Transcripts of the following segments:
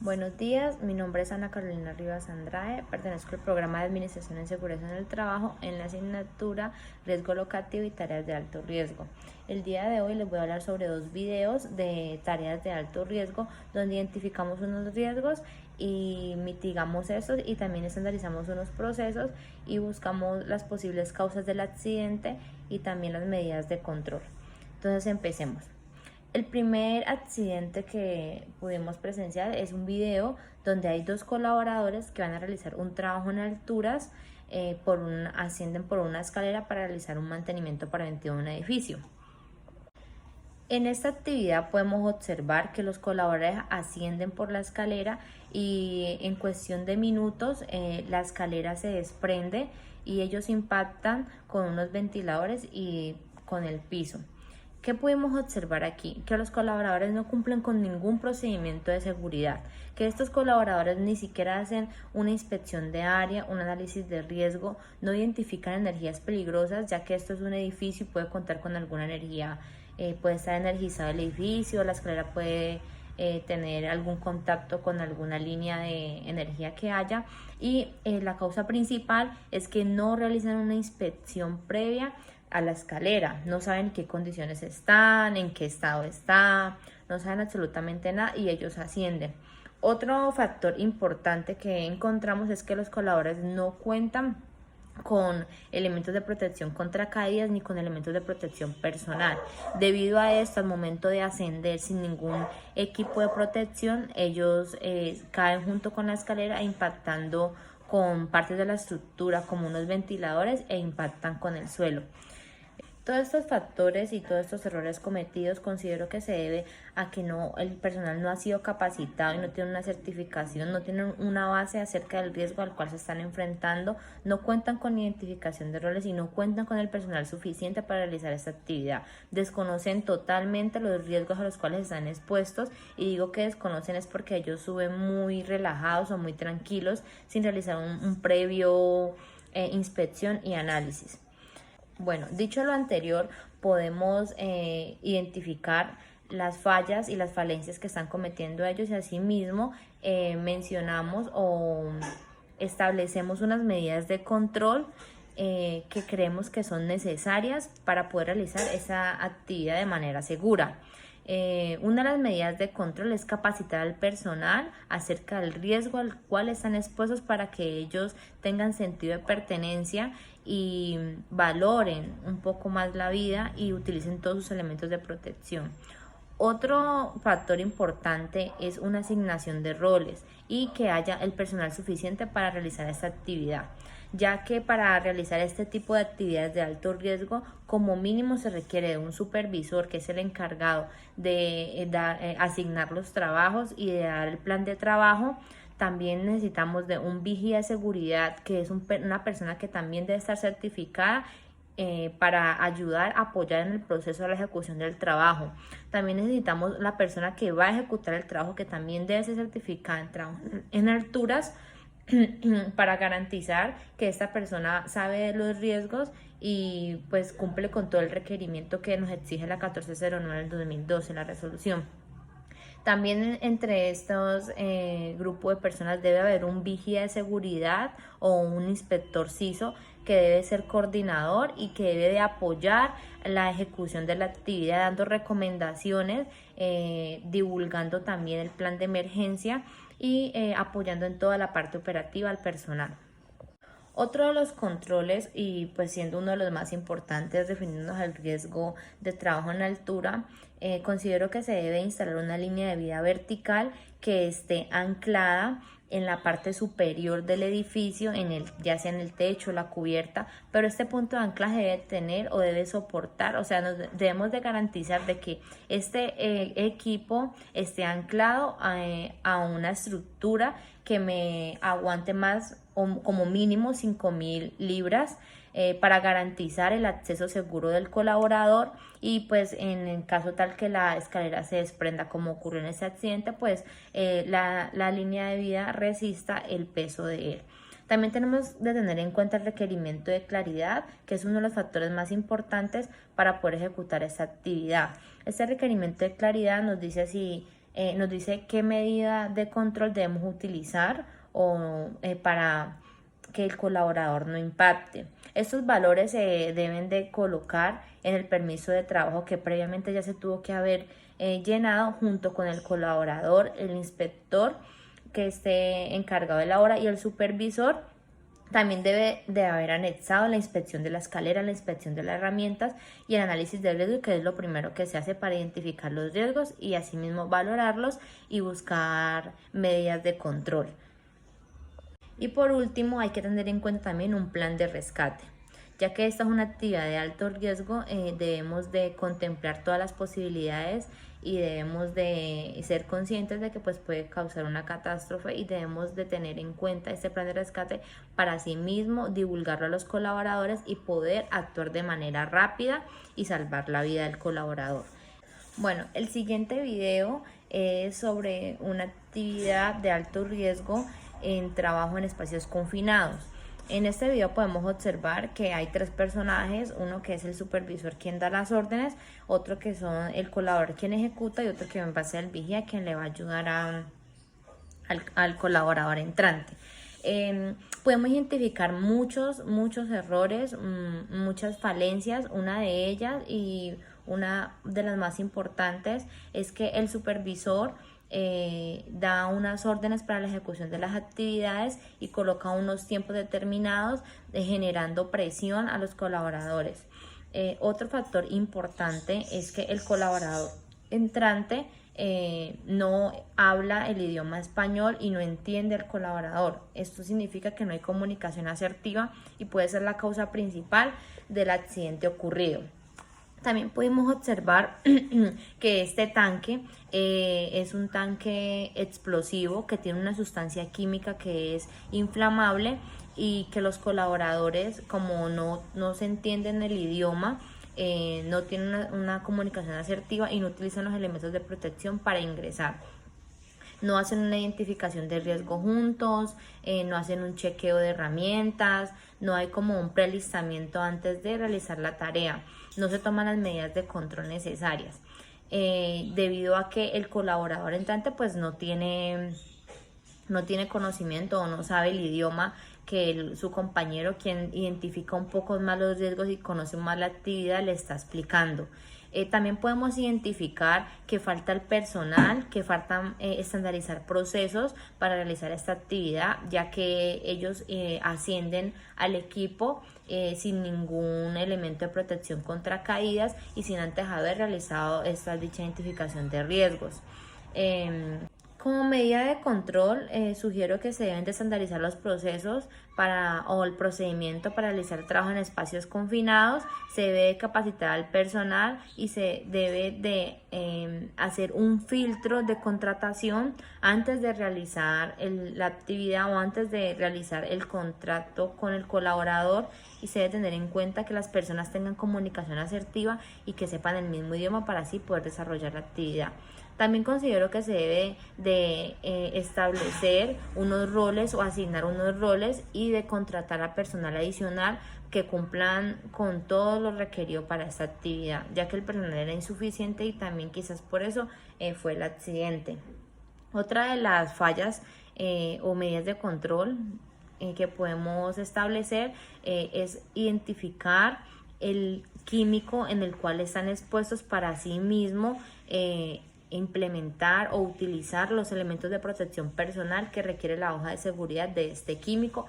Buenos días, mi nombre es Ana Carolina Rivas Andrade, pertenezco al programa de Administración en Seguridad en el Trabajo en la asignatura Riesgo Locativo y Tareas de Alto Riesgo. El día de hoy les voy a hablar sobre dos videos de tareas de alto riesgo donde identificamos unos riesgos y mitigamos estos y también estandarizamos unos procesos y buscamos las posibles causas del accidente y también las medidas de control. Entonces empecemos. El primer accidente que pudimos presenciar es un video donde hay dos colaboradores que van a realizar un trabajo en alturas, ascienden por una escalera para realizar un mantenimiento preventivo de un edificio. En esta actividad podemos observar que los colaboradores ascienden por la escalera y en cuestión de minutos la escalera se desprende y ellos impactan con unos ventiladores y con el piso. ¿Qué pudimos observar aquí? Que los colaboradores no cumplen con ningún procedimiento de seguridad, que estos colaboradores ni siquiera hacen una inspección de área, un análisis de riesgo, no identifican energías peligrosas, ya que esto es un edificio y puede contar con alguna energía, puede estar energizado el edificio, la escalera puede tener algún contacto con alguna línea de energía que haya y la causa principal es que no realizan una inspección previa a la escalera, no saben en qué condiciones están, en qué estado está, no saben absolutamente nada y ellos ascienden. Otro factor importante que encontramos es que los colaboradores no cuentan con elementos de protección contra caídas ni con elementos de protección personal. Debido a esto, al momento de ascender sin ningún equipo de protección, ellos caen junto con la escalera impactando con partes de la estructura como unos ventiladores e impactan con el suelo. Todos estos factores y todos estos errores cometidos considero que se debe a que el personal no ha sido capacitado y no tiene una certificación, no tienen una base acerca del riesgo al cual se están enfrentando, no cuentan con identificación de roles y no cuentan con el personal suficiente para realizar esta actividad. Desconocen totalmente los riesgos a los cuales están expuestos y digo que desconocen es porque ellos suben muy relajados o muy tranquilos sin realizar un previo inspección y análisis. Bueno, dicho lo anterior, podemos identificar las fallas y las falencias que están cometiendo ellos y asimismo mencionamos o establecemos unas medidas de control que creemos que son necesarias para poder realizar esa actividad de manera segura. Una de las medidas de control es capacitar al personal acerca del riesgo al cual están expuestos para que ellos tengan sentido de pertenencia y valoren un poco más la vida y utilicen todos sus elementos de protección. Otro factor importante es una asignación de roles y que haya el personal suficiente para realizar esta actividad, ya que para realizar este tipo de actividades de alto riesgo, como mínimo se requiere de un supervisor que es el encargado de asignar los trabajos y de dar el plan de trabajo. También necesitamos de un vigía de seguridad, que es una persona que también debe estar certificada para ayudar, apoyar en el proceso de la ejecución del trabajo. También necesitamos la persona que va a ejecutar el trabajo, que también debe ser certificada en trabajo en alturas para garantizar que esta persona sabe de los riesgos y pues cumple con todo el requerimiento que nos exige la 1409 del 2012, la resolución. También entre estos grupos de personas debe haber un vigía de seguridad o un inspector CISO que debe ser coordinador y que debe de apoyar la ejecución de la actividad, dando recomendaciones, divulgando también el plan de emergencia y apoyando en toda la parte operativa al personal. Otro de los controles, y pues siendo uno de los más importantes, refiriéndonos al riesgo de trabajo en altura, considero que se debe instalar una línea de vida vertical que esté anclada en la parte superior del edificio, ya sea en el techo o la cubierta, pero este punto de anclaje debe tener o debe soportar, o sea, debemos de garantizar de que este equipo esté anclado a una estructura que me aguante más o como mínimo 5.000 libras para garantizar el acceso seguro del colaborador y pues en el caso tal que la escalera se desprenda como ocurrió en ese accidente, pues la línea de vida resista el peso de él. También tenemos de tener en cuenta el requerimiento de claridad, que es uno de los factores más importantes para poder ejecutar esta actividad. Este requerimiento de claridad nos dice si nos dice qué medida de control debemos utilizar para que el colaborador no impacte. Estos valores se deben de colocar en el permiso de trabajo que previamente ya se tuvo que haber llenado junto con el colaborador, el inspector que esté encargado de la obra y el supervisor. También debe de haber anexado la inspección de la escalera, la inspección de las herramientas y el análisis de riesgo, que es lo primero que se hace para identificar los riesgos y asimismo valorarlos y buscar medidas de control. Y por último, hay que tener en cuenta también un plan de rescate. Ya que esta es una actividad de alto riesgo, debemos de contemplar todas las posibilidades y debemos de ser conscientes de que pues, puede causar una catástrofe y debemos de tener en cuenta este plan de rescate para así mismo divulgarlo a los colaboradores y poder actuar de manera rápida y salvar la vida del colaborador. Bueno, el siguiente video es sobre una actividad de alto riesgo en trabajo en espacios confinados. En este video podemos observar que hay 3 personajes, uno que es el supervisor quien da las órdenes, otro que son el colaborador quien ejecuta y otro que va a ser el vigía quien le va a ayudar al colaborador entrante. Podemos identificar muchos errores, muchas falencias. Una de ellas y una de las más importantes es que el supervisor da unas órdenes para la ejecución de las actividades y coloca unos tiempos determinados, generando presión a los colaboradores. Otro factor importante es que el colaborador entrante no habla el idioma español y no entiende al colaborador. Esto significa que no hay comunicación asertiva y puede ser la causa principal del accidente ocurrido. También pudimos observar que este tanque es un tanque explosivo que tiene una sustancia química que es inflamable y que los colaboradores, como no se entienden el idioma, no tienen una comunicación asertiva y no utilizan los elementos de protección para ingresar. No hacen una identificación de riesgo juntos, no hacen un chequeo de herramientas, no hay como un prelistamiento antes de realizar la tarea, no se toman las medidas de control necesarias, debido a que el colaborador entrante pues no tiene conocimiento o no sabe el idioma que su compañero, quien identifica un poco más los riesgos y conoce más la actividad, le está explicando. También podemos identificar que falta el personal, que falta estandarizar procesos para realizar esta actividad, ya que ellos ascienden al equipo sin ningún elemento de protección contra caídas y sin antes haber realizado dicha identificación de riesgos. Como medida de control, sugiero que se deben de estandarizar los procesos o el procedimiento para realizar trabajo en espacios confinados, se debe de capacitar al personal y se debe de hacer un filtro de contratación antes de realizar la actividad o antes de realizar el contrato con el colaborador, y se debe tener en cuenta que las personas tengan comunicación asertiva y que sepan el mismo idioma para así poder desarrollar la actividad. También considero que se debe de establecer unos roles o asignar unos roles y de contratar a personal adicional que cumplan con todo lo requerido para esta actividad, ya que el personal era insuficiente y también quizás por eso fue el accidente. Otra de las fallas o medidas de control que podemos establecer es identificar el químico en el cual están expuestos para así mismo implementar o utilizar los elementos de protección personal que requiere la hoja de seguridad de este químico.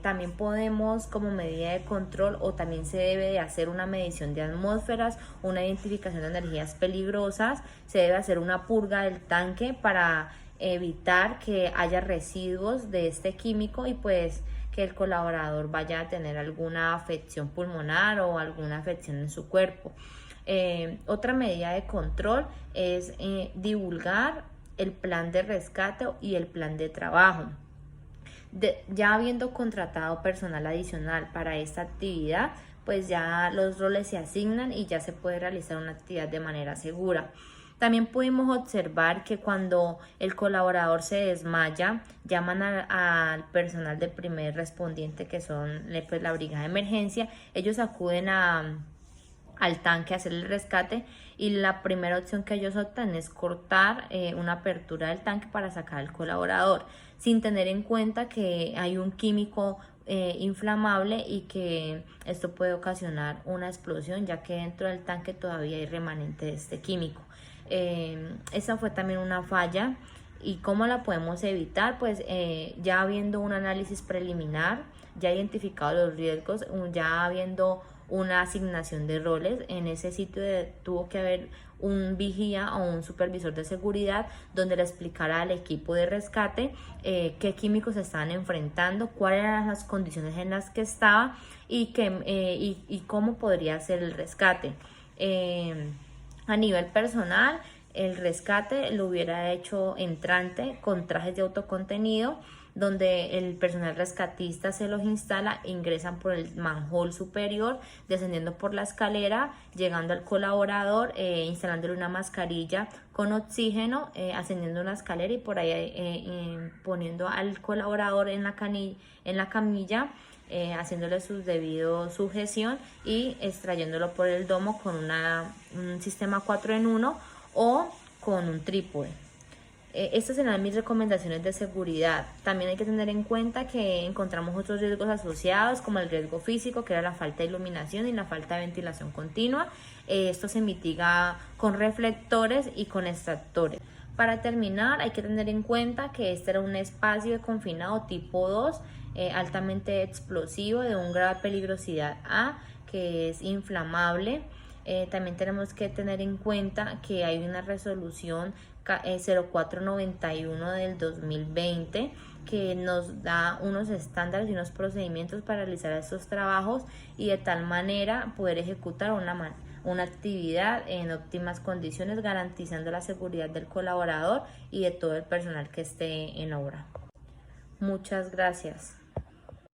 También podemos, como medida de control, o también se debe de hacer una medición de atmósferas, una identificación de energías peligrosas, se debe hacer una purga del tanque para evitar que haya residuos de este químico y pues que el colaborador vaya a tener alguna afección pulmonar o alguna afección en su cuerpo. Otra medida de control es divulgar el plan de rescate y el plan de trabajo. Ya habiendo contratado personal adicional para esta actividad, pues ya los roles se asignan y ya se puede realizar una actividad de manera segura. También pudimos observar que cuando el colaborador se desmaya, llaman al personal de primer respondiente, que son pues, la brigada de emergencia. Ellos acuden a al tanque a hacer el rescate, y la primera opción que ellos optan es cortar una apertura del tanque para sacar al colaborador, sin tener en cuenta que hay un químico inflamable y que esto puede ocasionar una explosión, ya que dentro del tanque todavía hay remanente de este químico. Esa fue también una falla. ¿Y cómo la podemos evitar? Pues ya habiendo un análisis preliminar, ya identificado los riesgos, ya habiendo una asignación de roles. En ese sitio tuvo que haber un vigía o un supervisor de seguridad donde le explicara al equipo de rescate qué químicos se estaban enfrentando, cuáles eran las condiciones en las que estaba y cómo podría ser el rescate. A nivel personal, el rescate lo hubiera hecho entrante con trajes de autocontenido, donde el personal rescatista se los instala, ingresan por el manhole superior, descendiendo por la escalera, llegando al colaborador, instalándole una mascarilla con oxígeno, ascendiendo una escalera y por ahí poniendo al colaborador en la camilla, haciéndole su debido sujeción y extrayéndolo por el domo con un sistema 4 en 1 o con un trípode. Estas serán mis recomendaciones de seguridad. También hay que tener en cuenta que encontramos otros riesgos asociados, como el riesgo físico, que era la falta de iluminación y la falta de ventilación continua. Esto se mitiga con reflectores y con extractores. Para terminar, hay que tener en cuenta que este era un espacio de confinado tipo 2, altamente explosivo, de un grado de peligrosidad A, que es inflamable. También tenemos que tener en cuenta que hay una resolución 0491 del 2020 que nos da unos estándares y unos procedimientos para realizar estos trabajos y de tal manera poder ejecutar una actividad en óptimas condiciones, garantizando la seguridad del colaborador y de todo el personal que esté en obra. Muchas gracias.